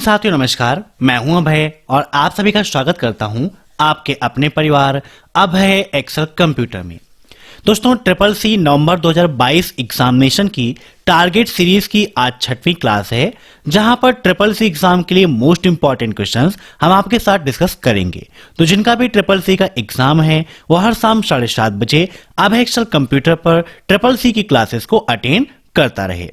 साथियों नमस्कार, मैं हूं अभय और आप सभी का स्वागत करता हूं आपके अपने परिवार अभय एक्सेल कंप्यूटर में। दोस्तों, ट्रिपल सी नवंबर 2022 एग्जामिनेशन की टारगेट सीरीज की आज 6वीं क्लास है, जहां पर ट्रिपल सी एग्जाम के लिए मोस्ट इंपॉर्टेंट क्वेश्चंस हम आपके साथ डिस्कस करेंगे। तो जिनका भी ट्रिपल सी का एग्जाम है वो हर शाम 7:30 बजे अभय एक्सेल कंप्यूटर पर ट्रिपल सी की क्लासेस को अटेंड करता रहे।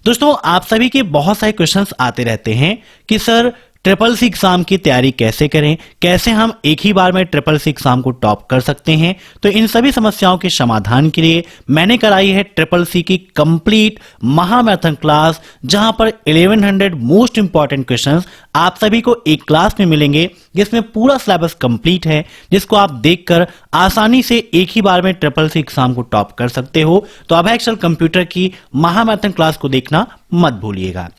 दोस्तों, आप सभी के बहुत सारे क्वेश्चंस आते रहते हैं कि सर ट्रिपल सी एग्जाम की तैयारी कैसे करें, कैसे हम एक ही बार में ट्रिपल सी एग्जाम को टॉप कर सकते हैं। तो इन सभी समस्याओं के समाधान के लिए मैंने कराई है ट्रिपल सी की कंप्लीट महामैराथन क्लास, जहां पर 1100 मोस्ट इंपॉर्टेंट क्वेश्चंस आप सभी को एक क्लास में मिलेंगे, जिसमें पूरा सिलेबस कंप्लीट है, जिसको आप देखकर आसानी से एक ही बार में ट्रिपल सी एग्जाम को टॉप कर सकते हो। तो अभय एक्सेल कंप्यूटर की महामैराथन क्लास को देखना मत भूलिएगा।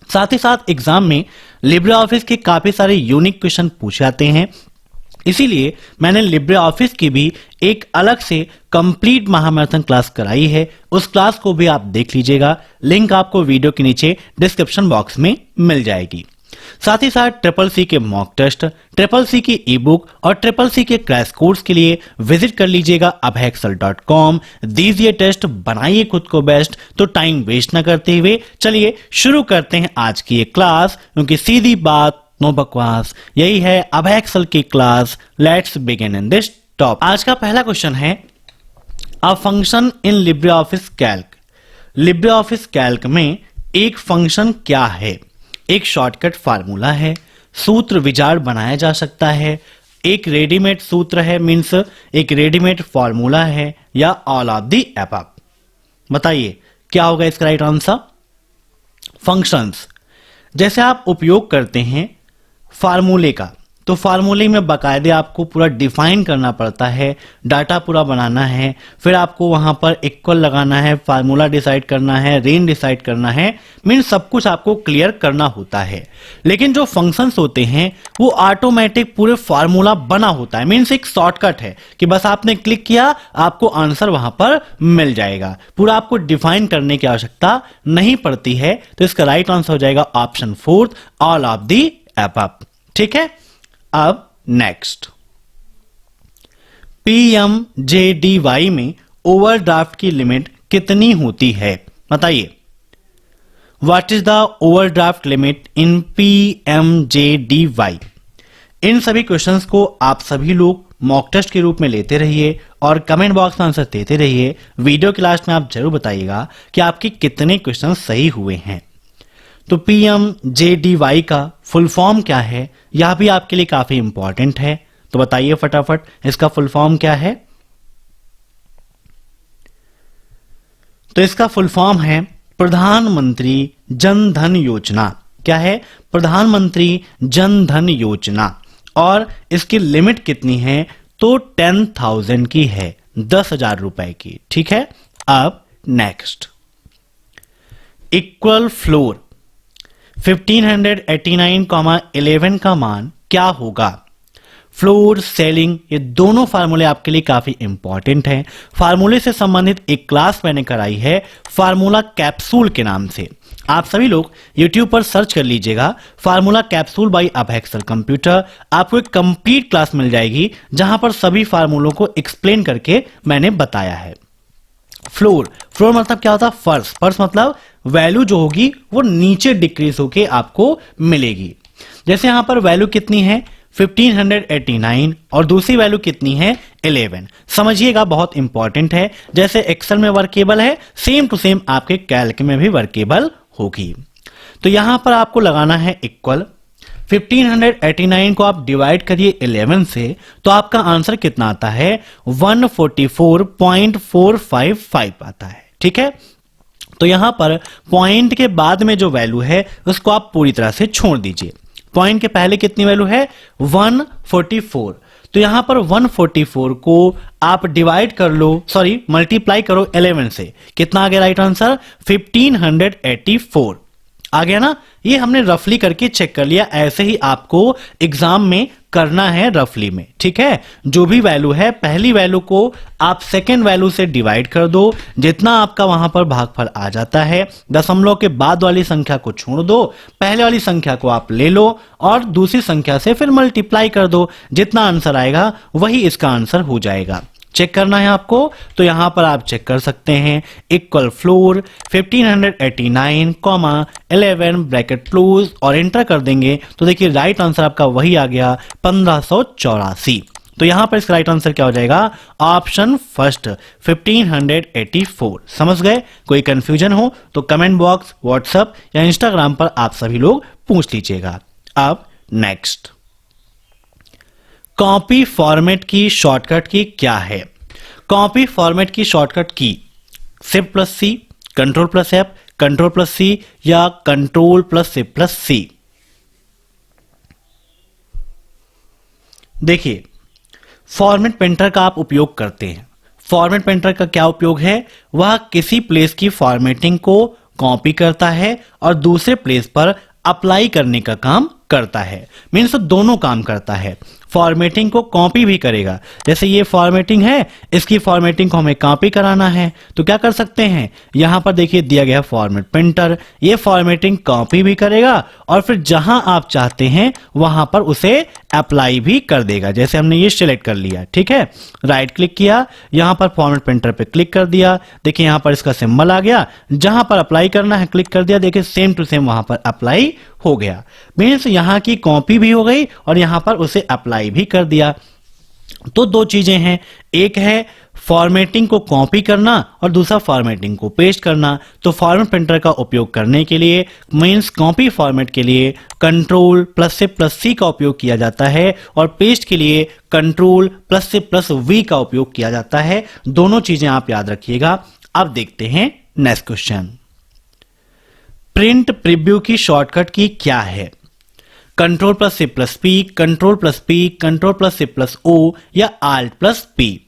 साथ ही साथ एग्जाम में लिब्रे ऑफिस के काफी सारे यूनिक क्वेश्चन पूछे जाते हैं, इसीलिए मैंने लिब्रे ऑफिस की भी एक अलग से कंप्लीट महामैराथन क्लास कराई है। उस क्लास को भी आप देख लीजिएगा, लिंक आपको वीडियो के नीचे डिस्क्रिप्शन बॉक्स में मिल जाएगी। साथ ही साथ ट्रिपल सी के मॉक टेस्ट, ट्रिपल सी की ई बुक और ट्रिपल सी के क्रैश कोर्स के लिए विजिट कर लीजिएगा abhayexcel.com। दीजिए टेस्ट, बनाइए खुद को बेस्ट। तो टाइम वेस्ट न करते हुए चलिए शुरू करते हैं आज की ये क्लास, क्योंकि सीधी बात नो बकवास, यही है अभय एक्सेल की class. Let's begin in this top. आज का पहला क्वेश्चन है a function in Libre office Calc. Libre office Calc में एक फंक्शन क्या है? एक शॉर्टकट फार्मूला है, सूत्र विजार बनाया जा सकता है, एक रेडीमेड सूत्र है, मीन्स एक रेडीमेड फार्मूला है, या ऑल ऑफ दी अबव। बताइए क्या होगा इसका राइट आंसर? फंक्शंस जैसे आप उपयोग करते हैं फार्मूले का, तो फार्मूले में बाकायदे आपको पूरा डिफाइन करना पड़ता है, डाटा पूरा बनाना है, फिर आपको वहां पर इक्वल लगाना है, फार्मूला डिसाइड करना है, रेंज डिसाइड करना है, मीन सब कुछ आपको क्लियर करना होता है। लेकिन जो फंक्शंस होते हैं वो ऑटोमेटिक पूरे फार्मूला बना होता है, मीन्स एक शॉर्टकट है कि बस आपने क्लिक किया आपको आंसर वहां पर मिल जाएगा, पूरा आपको डिफाइन करने की आवश्यकता नहीं पड़ती है। तो इसका राइट आंसर हो जाएगा option 4, all of the above. ठीक है, अब नेक्स्ट, पीएमजेडीवाई में ओवरड्राफ्ट की लिमिट कितनी होती है? बताइए, what is the overdraft limit in PMJDY? इन सभी क्वेश्चंस को आप सभी लोग मॉक टेस्ट के रूप में लेते रहिए और कमेंट बॉक्स में आंसर देते रहिए। वीडियो के लास्ट में आप जरूर बताइएगा कि आपके कितने क्वेश्चन सही हुए हैं। तो पीएमजेडीवाई का फुल फॉर्म क्या है, यह भी आपके लिए काफी इंपॉर्टेंट है। तो बताइए फटाफट इसका फुल फॉर्म क्या है? तो इसका फुल फॉर्म है प्रधानमंत्री जन धन योजना। क्या है? प्रधानमंत्री जन धन योजना। और इसकी लिमिट कितनी है? तो 10,000 की है, 10,000 रुपए की। ठीक है, अब नेक्स्ट, इक्वल फ्लोर 1589,11 का मान क्या होगा? फ्लोर, सेलिंग, ये दोनों फार्मूले आपके लिए काफी इंपॉर्टेंट हैं। फार्मूले से संबंधित एक क्लास मैंने कराई है फार्मूला कैप्सूल के नाम से। आप सभी लोग YouTube पर सर्च कर लीजिएगा फार्मूला कैप्सूल बाय अभय एक्सेल कंप्यूटर। आपको एक कंप्लीट क्लास मिल जाएगी जहां पर सभी फार्मूलों को एक्सप्लेन करके मैंने बताया है। फ्लोर मतलब क्या होता है? फर्श। फर्श मतलब वैल्यू जो होगी वो नीचे डिक्रीज होके आपको मिलेगी। जैसे यहां पर वैल्यू कितनी है? 1589 और दूसरी वैल्यू कितनी है? 11। समझिएगा, बहुत इंपॉर्टेंट है। जैसे एक्सेल में वर्केबल है, सेम टू सेम आपके कैल्क में भी वर्केबल होगी। तो यहां पर आपको लगाना है इक्वल 1589 को आप डिवाइड करिए 11 से, तो आपका आंसर कितना आता है? 144.455 आता है। ठीक है, तो यहां पर पॉइंट के बाद में जो वैल्यू है उसको आप पूरी तरह से छोड़ दीजिए। पॉइंट के पहले कितनी वैल्यू है? 144। तो यहां पर 144 को आप डिवाइड कर लो, सॉरी मल्टीप्लाई करो 11 से, कितना आ गया राइट आंसर? 1584। आ गया ना। ये हमने रफली करके चेक कर लिया, ऐसे ही आपको एग्जाम में करना है रफली में, ठीक है। जो भी वैल्यू है, पहली वैल्यू को आप सेकेंड वैल्यू से डिवाइड कर दो, जितना आपका वहां पर भागफल आ जाता है, दशमलव के बाद वाली संख्या को छोड़ दो, पहले वाली संख्या को आप ले लो और दूसरी संख्या से फिर मल्टीप्लाई कर दो, जितना आंसर आएगा वही इसका आंसर हो जाएगा। चेक करना है आपको, तो यहां पर आप चेक कर सकते हैं, इक्वल फ्लोर 1589, 11 ब्रैकेट क्लोज और एंटर कर देंगे तो देखिए राइट आंसर आपका वही आ गया 1584। तो यहां पर इसका राइट आंसर क्या हो जाएगा, ऑप्शन फर्स्ट 1584। समझ गए? कोई कंफ्यूजन हो तो कमेंट बॉक्स, व्हाट्सएप या इंस्टाग्राम पर आप सभी लोग पूछ लीजिएगा। अब नेक्स्ट, कॉपी फॉर्मेट की शॉर्टकट की क्या है? कॉपी फॉर्मेट की शॉर्टकट की shift plus C, control plus F, control plus C या control plus shift plus C. देखिए, फॉर्मेट पेंटर का आप उपयोग करते हैं। फॉर्मेट पेंटर का क्या उपयोग है? वह किसी प्लेस की फॉर्मेटिंग को कॉपी करता है और दूसरे प्लेस पर अप्लाई करने का काम करता है। मीन्स दोनों काम करता है, फॉर्मेटिंग को कॉपी भी करेगा। जैसे ये फॉर्मेटिंग है, इसकी फॉर्मेटिंग को हमें कॉपी कराना है तो क्या कर सकते हैं, यहां पर देखिए दिया गया फॉर्मेट पेंटर, ये फॉर्मेटिंग कॉपी भी करेगा और फिर जहां आप चाहते हैं वहां पर उसे अप्लाई भी कर देगा। जैसे हमने ये सिलेक्ट कर लिया, ठीक है, राइट क्लिक किया, यहां पर फॉर्मेट पेंटर पे क्लिक कर दिया, देखिए यहां पर इसका सिंबल आ गया, जहां पर अप्लाई करना है क्लिक कर दिया, देखिए सेम टू सेम वहां पर अप्लाई हो गया। मीन्स यहां की कॉपी भी हो गई और यहां पर उसे अप्लाई भी कर दिया। तो दो चीजें हैं, एक है फॉर्मेटिंग को कॉपी करना और दूसरा फॉर्मेटिंग को पेस्ट करना। तो फॉर्मेट पेंटर का उपयोग करने के लिए, मीन्स कॉपी फॉर्मेट के लिए कंट्रोल प्लस से प्लस सी का उपयोग किया जाता है और पेस्ट के लिए कंट्रोल प्लस से प्लस वी का उपयोग किया जाता है। दोनों चीजें आप याद रखिएगा। अब देखते हैं नेक्स्ट क्वेश्चन, प्रिंट प्रीव्यू की शॉर्टकट की क्या है? Control plus C plus P, control plus P, control plus C plus O या आल्ट प्लस पी।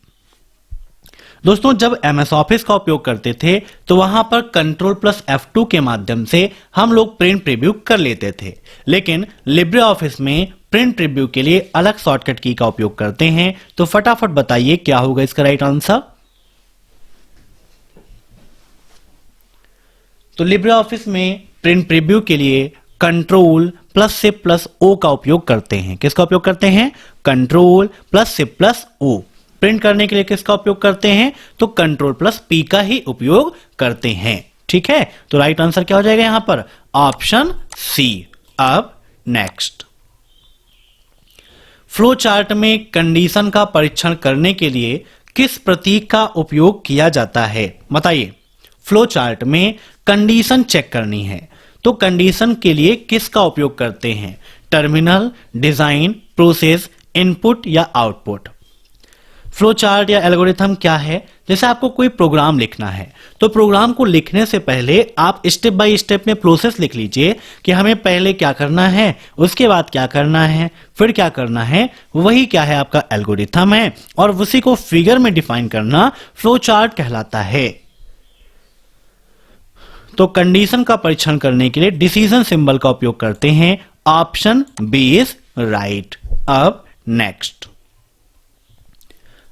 दोस्तों, जब एमएस ऑफिस का उपयोग करते थे तो वहां पर कंट्रोल प्लस F2 के माध्यम से हम लोग प्रिंट प्रीव्यू कर लेते थे, लेकिन लिब्रे ऑफिस में प्रिंट प्रीव्यू के लिए अलग शॉर्टकट की का उपयोग करते हैं। तो फटाफट बताइए क्या होगा इसका राइट आंसर। तो लिब्रे ऑफिस में प्रिंट प्रीव्यू के लिए control plus shift plus O का उपयोग करते हैं। किसका उपयोग करते हैं? Control plus shift plus O. Print करने के लिए किसका उपयोग करते हैं? तो कंट्रोल प्लस पी का ही उपयोग करते हैं, ठीक है। तो राइट आंसर क्या हो जाएगा यहां पर? Option C. अब नेक्स्ट, फ्लो चार्ट में कंडीशन का परीक्षण करने के लिए किस प्रतीक का उपयोग किया जाता है? बताइए, फ्लो चार्ट में कंडीशन चेक करनी है तो कंडीशन के लिए किसका उपयोग करते हैं? टर्मिनल, डिजाइन, प्रोसेस, इनपुट या आउटपुट। फ्लो चार्ट या एल्गोरिथम क्या है? जैसे आपको कोई प्रोग्राम लिखना है तो प्रोग्राम को लिखने से पहले आप स्टेप बाय स्टेप में प्रोसेस लिख लीजिए कि हमें पहले क्या करना है, उसके बाद क्या करना है, फिर क्या करना है। वही क्या है? आपका एल्गोरिथम है और उसी को फिगर में डिफाइन करना फ्लो चार्ट कहलाता है। तो कंडीशन का परीक्षण करने के लिए डिसीजन सिंबल का उपयोग करते हैं। Option B is right. अब नेक्स्ट,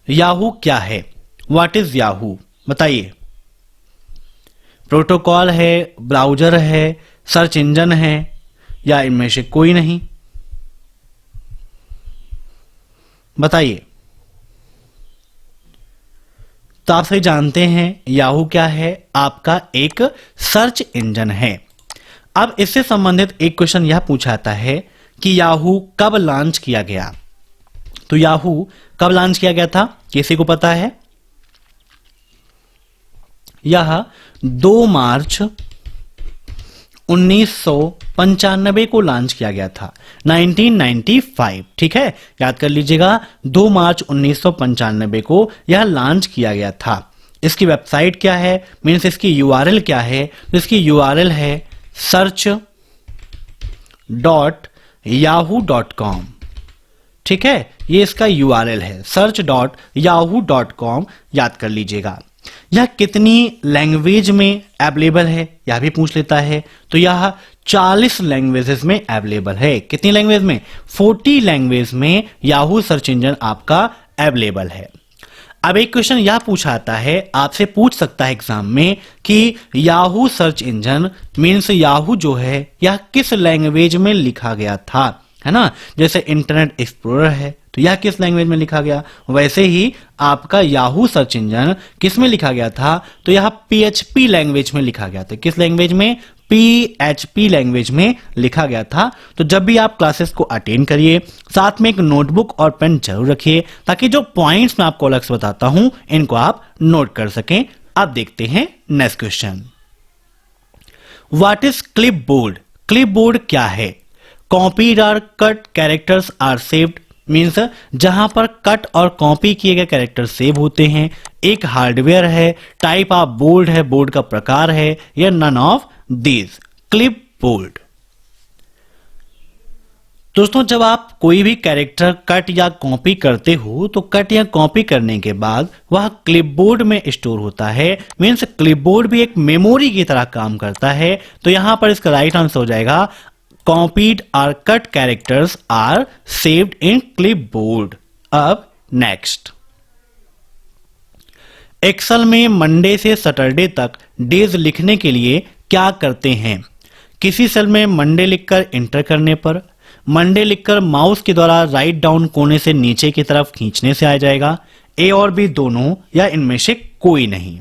याहू क्या है? What is Yahoo? बताइए। प्रोटोकॉल है, ब्राउजर है, सर्च इंजन है या इनमें से कोई नहीं? बताइए। तो आप सही जानते हैं याहू क्या है? आपका एक सर्च इंजन है। अब इससे संबंधित एक क्वेश्चन यह पूछाता है कि याहू कब लॉन्च किया गया? तो याहू कब लॉन्च किया गया था? किसी को पता है? यह 2 मार्च 1995 को लॉन्च किया गया था, 1995, ठीक है, याद कर लीजिएगा। 2 मार्च 1995 को यह लॉन्च किया गया था। इसकी वेबसाइट क्या है? मीन्स इसकी यूआरएल क्या है? इसकी यूआरएल है search.yahoo.com, ठीक है, ये इसका यूआरएल है search.yahoo.com, याद कर लीजिएगा। यह कितनी लैंग्वेज में अवेलेबल है, यह भी पूछ लेता है। तो यह 40 लैंग्वेजेस में अवेलेबल है। कितनी लैंग्वेज में? 40 लैंग्वेज में याहू सर्च इंजन आपका अवेलेबल है। अब एक क्वेश्चन यह पूछाता है, आपसे पूछ सकता है एग्जाम में कि Yahoo search engine means Yahoo जो है यह किस लैंग्वेज में लिखा गया था, है ना। जैसे इंटरनेट एक्सप्लोरर है तो यह किस लैंग्वेज में लिखा गया, वैसे ही आपका याहू सर्च इंजन किस में लिखा गया था, तो यह PHP लैंग्वेज में लिखा गया था। किस लैंग्वेज में? PHP लैंग्वेज में लिखा गया था। तो जब भी आप क्लासेस को अटेंड करिए, साथ में एक नोटबुक और पेन जरूर रखिए, ताकि जो पॉइंट्स मैं आपको अलग से बताता हूं इनको आप नोट कर सकें। अब देखते हैं next question. What is clipboard? Clipboard क्या है? कॉपीड और cut characters are saved means जहां पर कट और कॉपी किए गए कैरेक्टर सेव होते हैं। एक हार्डवेयर है, टाइप ऑफ बोर्ड है, बोर्ड का प्रकार है, या नन ऑफ दीज। क्लिपबोर्ड। दोस्तों जब आप कोई भी कैरेक्टर कट या कॉपी करते हो तो कट या कॉपी करने के बाद वह क्लिपबोर्ड में स्टोर होता है। मीन्स क्लिपबोर्ड भी एक मेमोरी की तरह काम करता है। तो यहां पर इसका राइट आंसर हो जाएगा copied or cut characters are saved in clipboard। अब नेक्स्ट, एक्सेल में मंडे से सैटरडे तक डेज लिखने के लिए क्या करते हैं? किसी सेल में मंडे लिखकर इंटर करने पर, मंडे लिखकर माउस के द्वारा राइट डाउन कोने से नीचे की तरफ खींचने से आ जाएगा, ए और बी दोनों, या इनमें से कोई नहीं।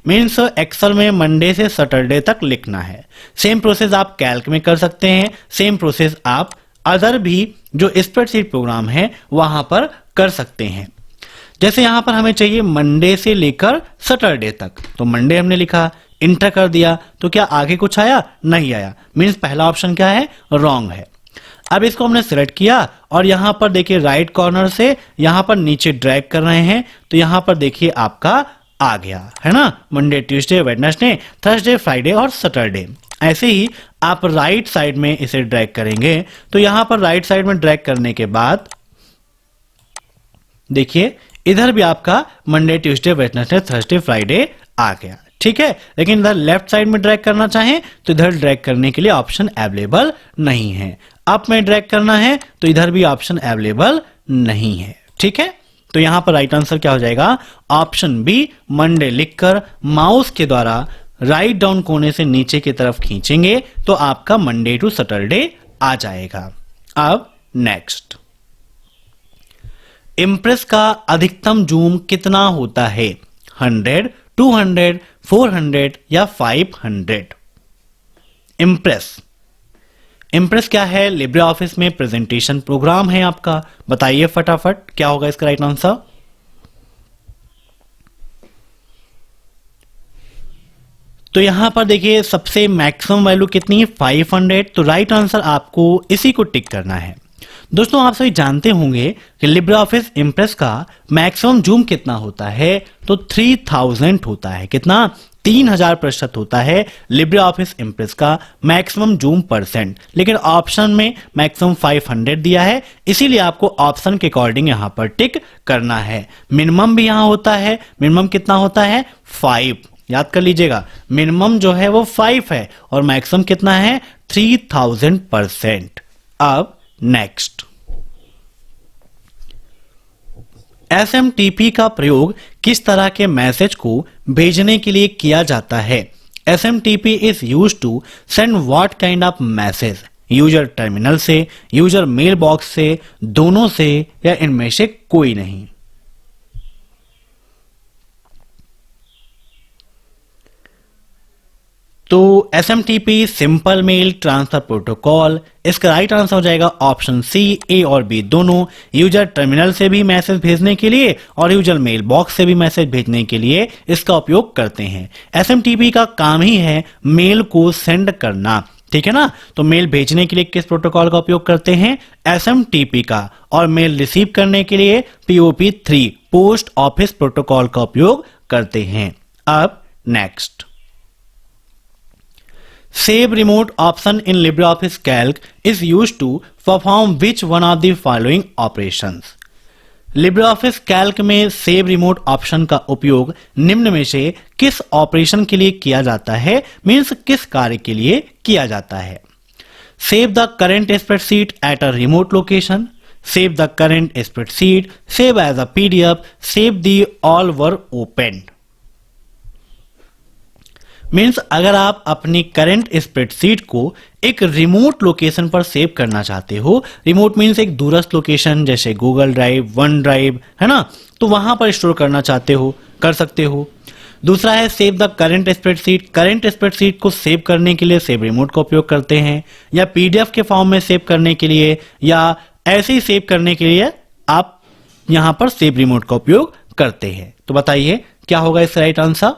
मीन्स एक्सेल में मंडे से सैटरडे तक लिखना है। सेम प्रोसेस आप कैल्क में कर सकते हैं, सेम प्रोसेस आप अदर भी जो स्प्रेडशीट प्रोग्राम है वहां पर कर सकते हैं। जैसे यहां पर हमें चाहिए मंडे से लेकर सैटरडे तक, तो मंडे हमने लिखा, इंटर कर दिया, तो क्या आगे कुछ आया? नहीं आया। मीन्स पहला ऑप्शन क्या है? रॉन्ग है। अब इसको हमने सिलेक्ट किया और यहां पर देखिए राइट कॉर्नर से यहां पर नीचे ड्रैग कर रहे हैं, तो यहां पर देखिए आपका आ गया, है ना। Monday, Tuesday, Wednesday, Thursday, Friday और सैटरडे। ऐसे ही आप राइट साइड में इसे ड्रैग करेंगे तो यहां पर राइट साइड में ड्रैग करने के बाद देखिए इधर भी आपका Monday, Tuesday, Wednesday, Thursday, Friday आ गया, ठीक है। लेकिन इधर लेफ्ट साइड में ड्रैग करना चाहें तो इधर ड्रैग करने के लिए ऑप्शन अवेलेबल नहीं है। अप में ड्रैग करना है तो इधर भी ऑप्शन अवेलेबल नहीं है, ठीक है। तो यहां पर राइट आंसर क्या हो जाएगा? ऑप्शन बी, मंडे लिखकर माउस के द्वारा राइट डाउन कोने से नीचे की तरफ खींचेंगे तो आपका मंडे टू सैटरडे आ जाएगा। अब नेक्स्ट, इंप्रेस का अधिकतम जूम कितना होता है? 100, 200, 400 या 500? इंप्रेस क्या है? लिब्रे ऑफिस में प्रेजेंटेशन प्रोग्राम है आपका। बताइए फटाफट क्या होगा इसका राइट आंसर? तो यहां पर देखिए सबसे मैक्सिमम वैल्यू कितनी है? 500। तो राइट आंसर आपको इसी को टिक करना है। दोस्तों आप सभी जानते होंगे कि लिब्रे ऑफिस इंप्रेस का मैक्सिमम जूम कितना होता है? तो 3000 होता है। कितना? 3000% होता है लिब्रे ऑफिस इंप्रेस का मैक्सिमम जूम परसेंट। लेकिन ऑप्शन में मैक्सिमम 500 दिया है, इसीलिए आपको ऑप्शन के अकॉर्डिंग यहां पर टिक करना है। मिनिमम भी यहां होता है। मिनिमम कितना होता है? 5। याद कर लीजिएगा, मिनिमम जो है वो 5 है और मैक्सिमम कितना है? 3000%। अब नेक्स्ट, SMTP का प्रयोग किस तरह के मैसेज को भेजने के लिए किया जाता है? SMTP is used to send what kind of message? User terminal से, यूजर मेल बॉक्स से, दोनों से, या इनमें से कोई नहीं? तो SMTP simple mail transfer protocol, इसका राइट आंसर हो जाएगा ऑप्शन सी, ए और बी दोनों। यूजर टर्मिनल से भी मैसेज भेजने के लिए और यूजर मेल बॉक्स से भी मैसेज भेजने के लिए इसका उपयोग करते हैं। SMTP का काम ही है मेल को सेंड करना, ठीक है ना। तो मेल भेजने के लिए किस प्रोटोकॉल का उपयोग करते हैं? SMTP का। और मेल रिसीव करने के लिए POP3 पोस्ट ऑफिस प्रोटोकॉल का उपयोग करते हैं। अब next, Save remote option in LibreOffice Calc is used to perform which one of the following operations? Libre office Calc में सेव रिमोट ऑप्शन का उपयोग निम्न में से किस ऑपरेशन के लिए किया जाता है, मीन्स किस कार्य के लिए किया जाता है? Save the current spreadsheet at a remote location, save the current spreadsheet, save as a PDF, save the all were opened. Means अगर आप अपनी करंट स्प्रेडशीट को एक रिमोट लोकेशन पर सेव करना चाहते हो, रिमोट मीन्स एक दूरस्थ लोकेशन जैसे गूगल ड्राइव, वन ड्राइव, है ना, तो वहां पर स्टोर करना चाहते हो, कर सकते हो। दूसरा है save the current spreadsheet. Current spreadsheet को सेव करने के लिए सेव रिमोट का उपयोग करते हैं, या पीडीएफ के फॉर्म में सेव करने के लिए, या ऐसे ही सेव करने के लिए आप यहां पर सेव रिमोट का उपयोग करते हैं। तो बताइए क्या होगा इसका राइट आंसर?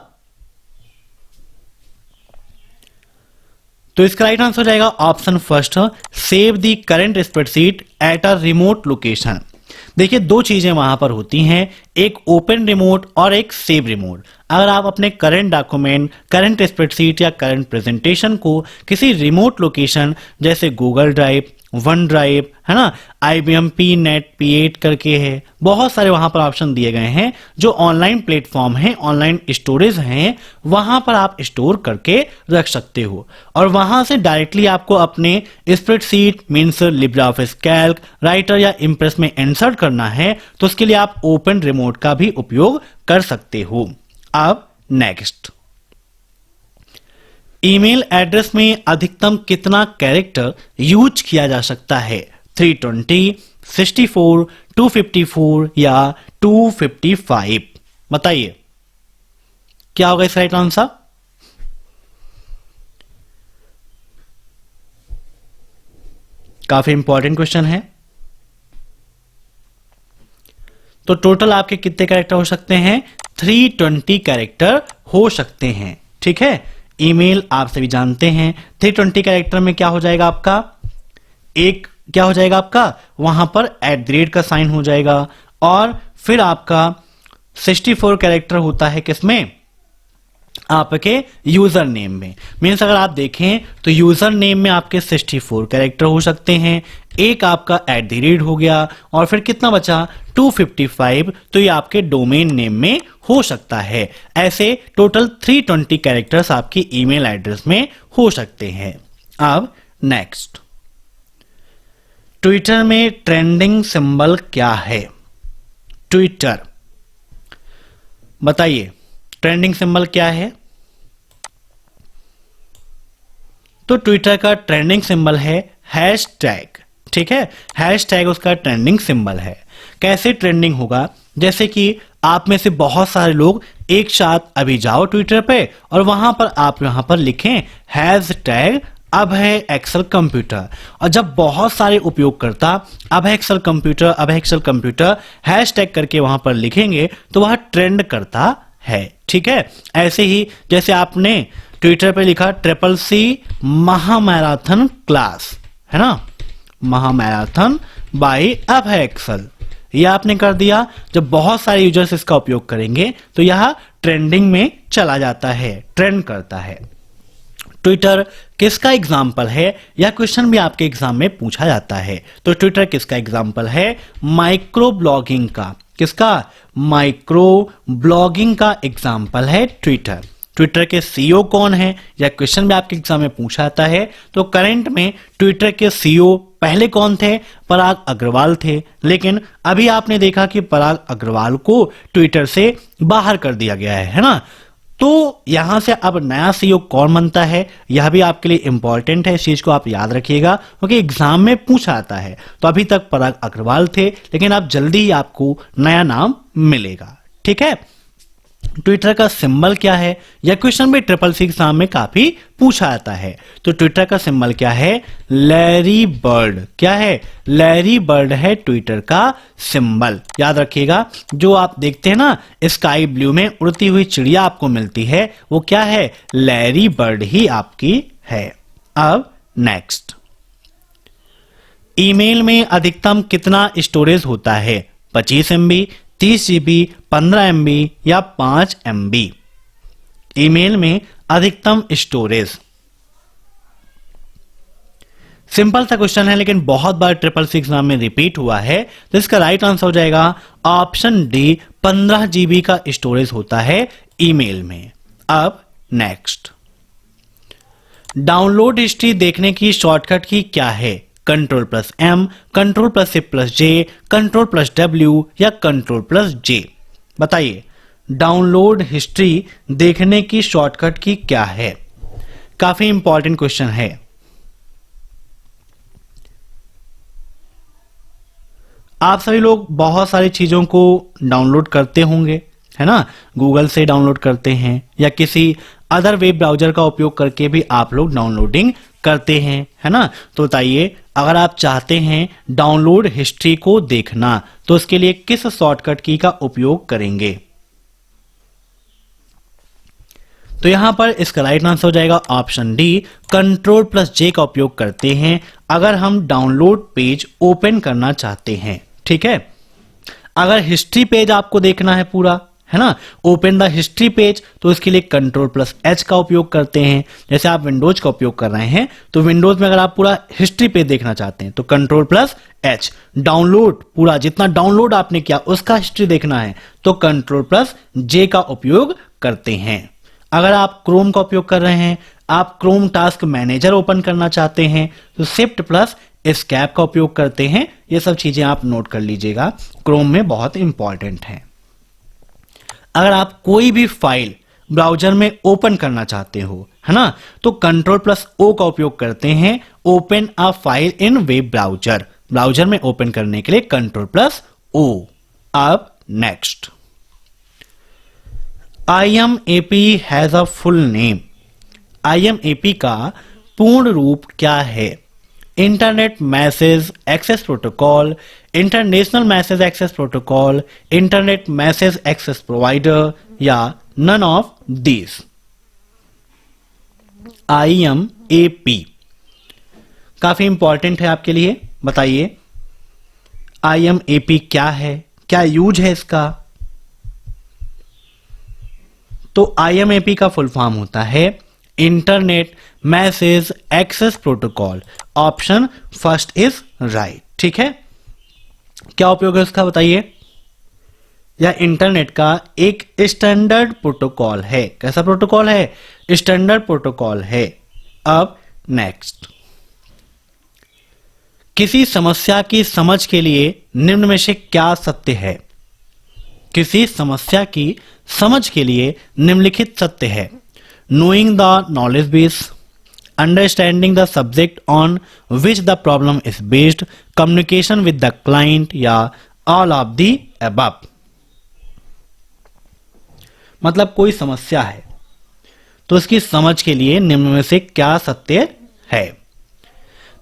तो इसका राइट आंसर हो जाएगा option first, save the current spreadsheet at a remote location. देखिए दो चीजें वहां पर होती हैं, एक ओपन रिमोट और एक सेव रिमोट। अगर आप अपने करंट डॉक्यूमेंट, करंट स्प्रेडशीट या करंट प्रेजेंटेशन को किसी रिमोट लोकेशन जैसे गूगल ड्राइव, वन ड्राइव, है ना, IBM PNet P8 करके है, बहुत सारे वहां पर ऑप्शन दिए गए हैं जो ऑनलाइन प्लेटफॉर्म है, ऑनलाइन स्टोरेज हैं, वहां पर आप स्टोर करके रख सकते हो और वहां से डायरेक्टली आपको अपने spreadsheet means Libre office Calc, writer या इंप्रेस में इंसर्ट करना है, तो उसके लिए आप ओपन रिमोट का भी उपयोग कर सकते हो। अब नेक्स्ट, ईमेल एड्रेस में अधिकतम कितना कैरेक्टर यूज किया जा सकता है? 320, 64, 254 या 255? बताइए क्या होगा इस राइट आंसर? काफी इंपॉर्टेंट क्वेश्चन है। तो टोटल आपके कितने कैरेक्टर हो सकते हैं? 320 कैरेक्टर हो सकते हैं। ठीक है, ईमेल आप सभी जानते हैं 320 कैरेक्टर में क्या हो जाएगा आपका, एक क्या हो जाएगा आपका, वहां पर @ का साइन हो जाएगा और फिर आपका 64 कैरेक्टर होता है किसमें, आपके यूजर नेम में। मीन्स अगर आप देखें तो यूजर नेम में आपके 64 कैरेक्टर हो सकते हैं, एक आपका @ हो गया और फिर कितना बचा 255, तो ये आपके डोमेन नेम में हो सकता है। ऐसे टोटल 320 कैरेक्टर्स आपकी ईमेल एड्रेस में हो सकते हैं। अब नेक्स्ट, ट्विटर में ट्रेंडिंग सिंबल क्या है? ट्विटर, बताइए ट्रेंडिंग सिंबल क्या है? तो ट्विटर का ट्रेंडिंग सिंबल है हैशटैग। ठीक है, हैशटैग उसका ट्रेंडिंग सिंबल है। कैसे ट्रेंडिंग होगा? जैसे कि आप में से बहुत सारे लोग एक साथ अभी जाओ ट्विटर पे और वहां पर आप यहां पर लिखें हैशटैग अब है एक्सेल कंप्यूटर, और जब बहुत सारे उपयोगकर्ता अब है एक्सेल कंप्यूटर, अब है एक्सेल कंप्यूटर हैशटैग करके वहां पर लिखेंगे तो वह ट्रेंड करता है। ठीक है, ऐसे ही जैसे आपने ट्विटर पे लिखा CCC महामैराथन क्लास, है ना, महामैराथन बाय अब है एक्सेल, यह आपने कर दिया। जब बहुत सारे यूजर्स इसका उपयोग करेंगे तो यह ट्रेंडिंग में चला जाता है, ट्रेंड करता है। ट्विटर किसका एग्जाम्पल है? यह क्वेश्चन भी आपके एग्जाम में पूछा जाता है। तो ट्विटर किसका एग्जाम्पल है? माइक्रो ब्लॉगिंग का। किसका? माइक्रो ब्लॉगिंग का एग्जाम्पल है ट्विटर। ट्विटर के सीईओ कौन है? यह क्वेश्चन भी आपके एग्जाम में पूछा जाता है। तो करंट में ट्विटर के सीईओ पहले कौन थे? पराग अग्रवाल थे, लेकिन अभी आपने देखा कि पराग अग्रवाल को ट्विटर से बाहर कर दिया गया है ना। तो यहां से अब नया सीईओ कौन बनता है, यह भी आपके लिए इंपॉर्टेंट है, इस चीज को आप याद रखिएगा क्योंकि एग्जाम में पूछा आता है। तो अभी तक पराग अग्रवाल थे, लेकिन अब जल्दी ही आपको नया नाम मिलेगा। ठीक है, ट्विटर का सिंबल क्या है? यह क्वेश्चन भी CCC एग्जाम में काफी पूछा जाता है। तो ट्विटर का सिंबल क्या है? Larry bird. क्या है? लैरी बर्ड है ट्विटर का सिंबल। याद रखिएगा, जो आप देखते हैं ना स्काई ब्लू में उड़ती हुई चिड़िया आपको मिलती है, वो क्या है? लैरी बर्ड ही आपकी है। अब नेक्स्ट, ईमेल में अधिकतम कितना स्टोरेज होता है? 25 MB, 30 GB, 15 MB या 5 MB? ईमेल में अधिकतम स्टोरेज सिंपल सा क्वेश्चन है लेकिन बहुत बार ट्रिपल सी एग्जाम में रिपीट हुआ है, तो इसका राइट आंसर हो जाएगा ऑप्शन डी, 15 GB का स्टोरेज होता है ईमेल में। अब नेक्स्ट, डाउनलोड हिस्ट्री देखने की शॉर्टकट की क्या है? Ctrl+M, Ctrl+Shift+J, Ctrl+W या Ctrl+J? बताइए, डाउनलोड हिस्ट्री देखने की शॉर्टकट की क्या है? काफी इंपॉर्टेंट क्वेश्चन है। आप सभी लोग बहुत सारी चीजों को डाउनलोड करते होंगे, है ना? गूगल से डाउनलोड करते हैं या किसी अदर वेब ब्राउजर का उपयोग करके भी आप लोग डाउनलोडिंग करते हैं, है ना? तो बताइए, अगर आप चाहते हैं डाउनलोड हिस्ट्री को देखना तो उसके लिए किस शॉर्टकट की का उपयोग करेंगे? तो यहां पर इसका राइट आंसर हो जाएगा ऑप्शन डी, Ctrl+J का उपयोग करते हैं अगर हम डाउनलोड पेज ओपन करना चाहते हैं। ठीक है, अगर हिस्ट्री पेज आपको देखना है पूरा, है ना, ओपन द हिस्ट्री पेज, तो इसके लिए Ctrl+H का उपयोग करते हैं। जैसे आप विंडोज का उपयोग कर रहे हैं तो विंडोज में अगर आप पूरा हिस्ट्री पेज देखना चाहते हैं तो Ctrl+H, डाउनलोड पूरा जितना डाउनलोड आपने किया उसका हिस्ट्री देखना है तो Ctrl+J का उपयोग करते हैं। अगर आप क्रोम का उपयोग कर रहे हैं, आप क्रोम टास्क मैनेजर ओपन करना चाहते हैं तो Shift+Escape का उपयोग करते हैं। ये सब चीजें आप नोट कर लीजिएगा, क्रोम में बहुत इंपॉर्टेंट है। अगर आप कोई भी फाइल ब्राउजर में ओपन करना चाहते हो, है ना, तो Ctrl+O का उपयोग करते हैं, open a file in web browser, browser में ओपन करने के लिए Ctrl+O। अब next, IMAP has a full name. IMAP का पूर्ण रूप क्या है? Internet message access protocol, international message access protocol, internet message access provider या नन ऑफ दिस? IMAP काफी इंपॉर्टेंट है आपके लिए, बताइए IMAP क्या है, क्या यूज है इसका? तो IMAP का फुल फॉर्म होता है internet message access protocol. Option first is right. ठीक है, क्या उपयोग है उसका बताइए? यह इंटरनेट का एक स्टैंडर्ड प्रोटोकॉल है। कैसा प्रोटोकॉल है? स्टैंडर्ड प्रोटोकॉल है। अब नेक्स्ट, किसी समस्या की समझ के लिए निम्न में से क्या सत्य है? किसी समस्या की समझ के लिए निम्नलिखित सत्य है? Knowing the knowledge base, understanding the subject on which the problem is based, communication with the client या ऑल ऑफ द अबव। मतलब कोई समस्या है तो उसकी समझ के लिए निम्न में से क्या सत्य है?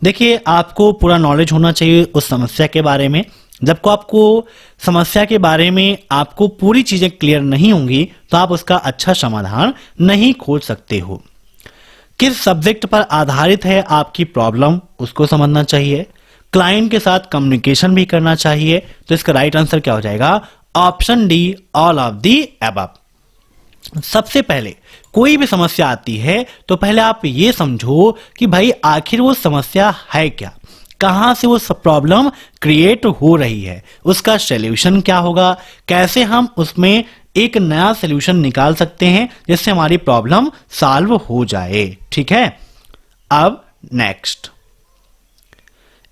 देखिए, आपको पूरा नॉलेज होना चाहिए उस समस्या के बारे में। जब को आपको समस्या के बारे में आपको पूरी चीजें क्लियर नहीं होंगी तो आप उसका अच्छा समाधान नहीं खोज सकते हो। किस सब्जेक्ट पर आधारित है आपकी प्रॉब्लम, उसको समझना चाहिए। क्लाइंट के साथ कम्युनिकेशन भी करना चाहिए। तो इसका राइट आंसर क्या हो जाएगा? Option D, all of the above. सबसे पहले कोई भी समस्या आती है तो पहले आप ये समझो कि भाई आखिर वो समस्या है क्या, कहां से वो प्रॉब्लम क्रिएट हो रही है, उसका सॉल्यूशन क्या होगा, कैसे हम उसमें एक नया सॉल्यूशन निकाल सकते हैं जिससे हमारी प्रॉब्लम सॉल्व हो जाए। ठीक है, अब नेक्स्ट,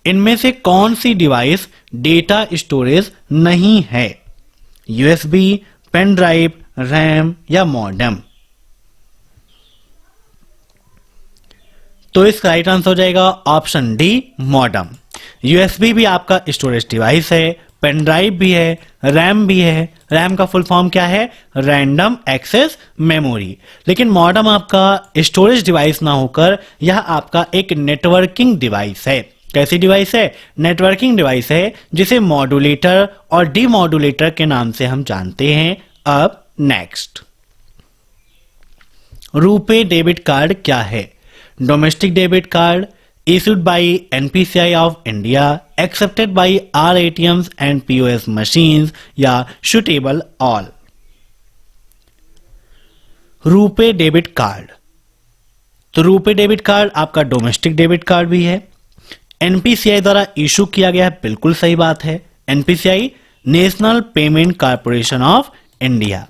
इनमें से कौन सी डिवाइस डेटा स्टोरेज नहीं है? USB, पेन ड्राइव, रैम या मॉडेम? तो इसका राइट आंसर हो जाएगा ऑप्शन डी, मॉडेम। USB भी आपका स्टोरेज डिवाइस है, पेन ड्राइव भी है, रैम भी है। रैम का फुल फॉर्म क्या है? Random access memory. लेकिन मॉडेम आपका स्टोरेज डिवाइस ना होकर यह आपका एक नेटवर्किंग डिवाइस है। कैसी डिवाइस है? नेटवर्किंग डिवाइस है, जिसे मॉड्यूलेटर और डीमॉड्यूलेटर के नाम से हम जानते हैं। अब नेक्स्ट, रुपे डेबिट कार्ड क्या है? Domestic debit card, issued by NPCI of India, accepted by all ATMs and POS machines या suitable all? RuPay debit card, तो रुपे डेबिट कार्ड आपका डोमेस्टिक डेबिट कार्ड भी है, एनपीसीआई द्वारा इशू किया गया है, बिल्कुल सही बात है। NPCI national payment corporation of India.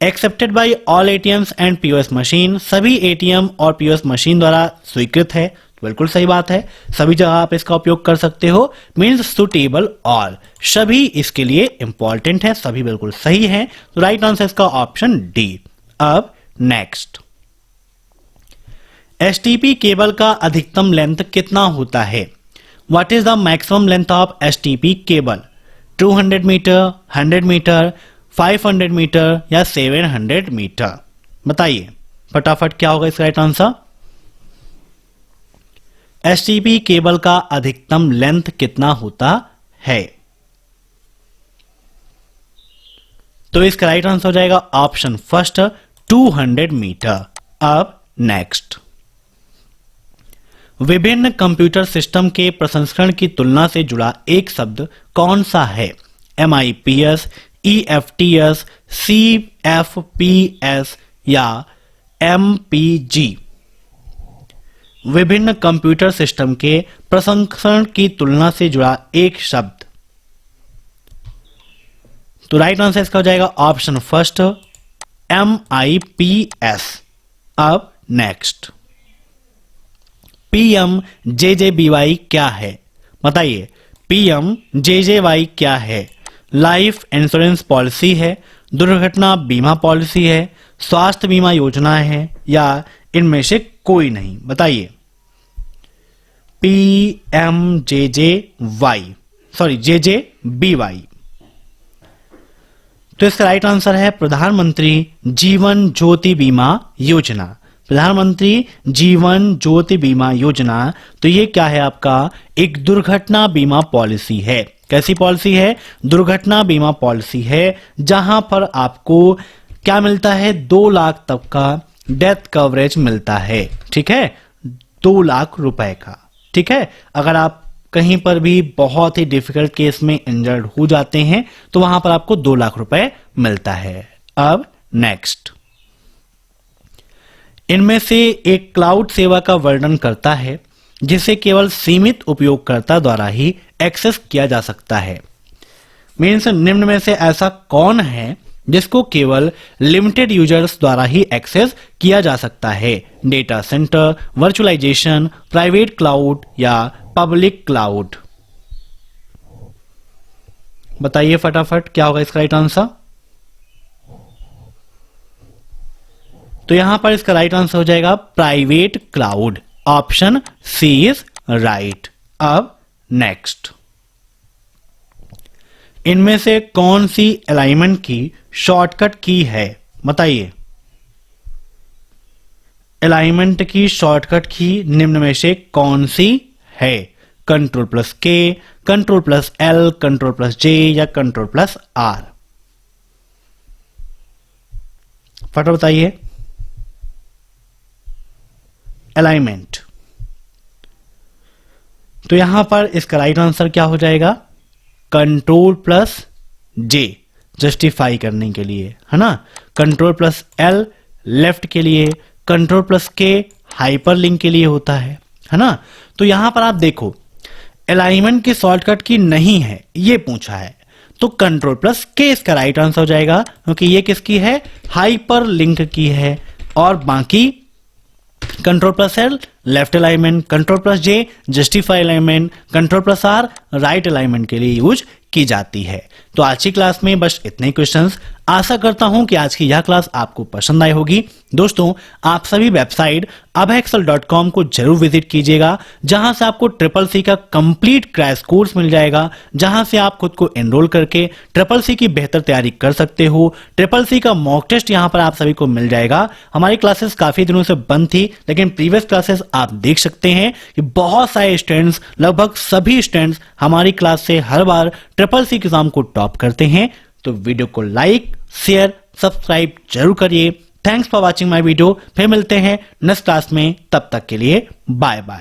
Accepted by all ATMs and POS machine, सभी एटीएम और पीओएस मशीन द्वारा स्वीकृत है, बिल्कुल सही बात है। सभी जगह आप इसका उपयोग कर सकते हो, मीन्स सुटेबल ऑल, सभी इसके लिए इंपॉर्टेंट है, सभी बिल्कुल सही है। तो राइट आंसर इसका ऑप्शन डी। अब नेक्स्ट, एसटीपी केबल का अधिकतम लेंथ कितना होता है? What is the maximum length of STP cable? 200 metre, 100 metre, 500 metre या 700 मीटर? बताइए फटाफट क्या होगा इसका राइट आंसर। एसटीपी केबल का अधिकतम लेंथ कितना होता है? तो इसका राइट आंसर हो जाएगा ऑप्शन फर्स्ट 200 मीटर। अब नेक्स्ट, विभिन्न कंप्यूटर सिस्टम के प्रसंस्करण की तुलना से जुड़ा एक शब्द कौन सा है? MIPS, EFTS, CFPS या MPG? विभिन्न कंप्यूटर सिस्टम के प्रसंस्करण की तुलना से जुड़ा एक शब्द। तो राइट आंसर इसका हो जाएगा ऑप्शन फर्स्ट MIPS। अब नेक्स्ट, PMJJBY क्या है? बताइए PMJJY क्या है? लाइफ इंश्योरेंस पॉलिसी है, दुर्घटना बीमा पॉलिसी है, स्वास्थ्य बीमा योजना है या इनमें से कोई नहीं? बताइए। JJBY। तो इसका राइट आंसर है प्रधानमंत्री जीवन ज्योति बीमा योजना। प्रधानमंत्री जीवन ज्योति बीमा योजना, तो ये क्या है आपका? एक दुर्घटना बीमा पॉलिसी है। कैसी पॉलिसी है? दुर्घटना बीमा पॉलिसी है, जहां पर आपको क्या मिलता है? 2 लाख तक का डेथ कवरेज मिलता है। ठीक है, 2 लाख रुपए का। ठीक है, अगर आप कहीं पर भी बहुत ही डिफिकल्ट केस में इंजर्ड हो जाते हैं तो वहां पर आपको 2 लाख रुपए मिलता है। अब नेक्स्ट, इनमें से एक क्लाउड सेवा का वर्णन करता है जिसे केवल सीमित उपयोगकर्ता द्वारा ही एक्सेस किया जा सकता है। मीन्स निम्न में से ऐसा कौन है जिसको केवल लिमिटेड यूजर्स द्वारा ही एक्सेस किया जा सकता है? Data centre, virtualisation, private cloud या पब्लिक क्लाउड? बताइए फटाफट क्या होगा इसका राइट आंसर। तो यहां पर इसका राइट आंसर हो जाएगा private cloud. Option C is right. अब नेक्स्ट, इनमें से कौन सी अलाइनमेंट की शॉर्टकट की है? बताइए। अलाइनमेंट की शॉर्टकट की निम्न में से कौन सी है? Ctrl+K, Ctrl+L, Ctrl+J या Ctrl+R? फटाफट बताइए। अलाइनमेंट, तो यहां पर इसका राइट आंसर क्या हो जाएगा? Ctrl+J जस्टिफाई करने के लिए, है ना। Ctrl+L लेफ्ट के लिए, Ctrl+K हाइपरलिंक के लिए होता है ना। तो यहां पर आप देखो अलाइनमेंट की शॉर्टकट की नहीं है, ये पूछा है, तो Ctrl+K इसका राइट आंसर हो जाएगा, क्योंकि ये किसकी है? हाइपरलिंक की है। और बाकी Ctrl+L left alignment, Ctrl+J justify alignment, Ctrl+R right alignment के लिए यूज की जाती है। तो आज की क्लास में बस इतने क्वेश्चंस। आशा करता हूं कि आज की यह क्लास आपको पसंद आई होगी। दोस्तों, आप सभी वेबसाइट abhaexcel.com को जरूर विजिट कीजिएगा, जहां से आपको CCC का कंप्लीट क्रैश कोर्स मिल जाएगा, जहां से आप खुद को एनरोल करके CCC की बेहतर तैयारी कर सकते हो। CCC का मॉक टेस्ट यहां पर आप सभी को मिल जाएगा। हमारी क्लासेस काफी दिनों से बंद थी, लेकिन प्रीवियस क्लासेस आप देख सकते हैं कि बहुत सारे स्टूडेंट्स, लगभग सभी स्टूडेंट्स हमारी क्लास से हर बार CCC एग्जाम को टॉप करते हैं। तो वीडियो को लाइक, शेयर, सब्सक्राइब जरूर करिए। Thanks for watching my video. फिर मिलते हैं नेक्स्ट क्लास में, तब तक के लिए बाय बाय।